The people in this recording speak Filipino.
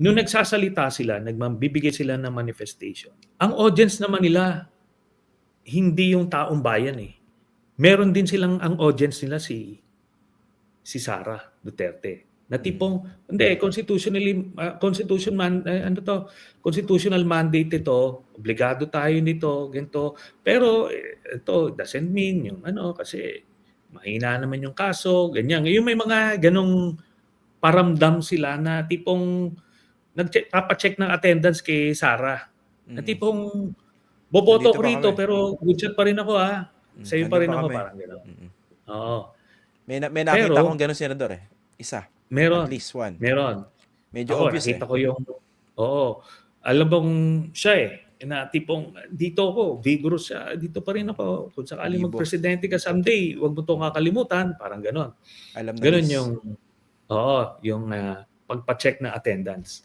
Nung nagsasalita sila, bibigay sila ng manifestation. Ang audience naman nila, hindi yung taong bayan eh. Meron din silang, ang audience nila si Sara Duterte. Na tipong, hindi, constitutional mandate ito, obligado tayo nito, ganito. Pero ito doesn't mean yung kasi mahina naman yung kaso, ganyan. Yung may mga ganong paramdam sila na tipong papacheck ng attendance kay Sara. Na tipong boboto Nandito ko pa rito kami. pero good shot pa rin ako Sa'yo pa Nandun rin pa ako, kami. parang gano'n. Oo. May nakita Pero akong gano'n, Senador eh. Isa. At meron, least one. meron. Medyo Ako obvious eh. nakita ko yung alam mong siya na tipong dito ako, vigorous siya, dito pa rin ako. Kung sakaling Libo. magpresidente ka someday, wag mo 'tong kakalimutan, parang gano'n. Alam na Gano'n miss. yung yung pagpa-check ng attendance.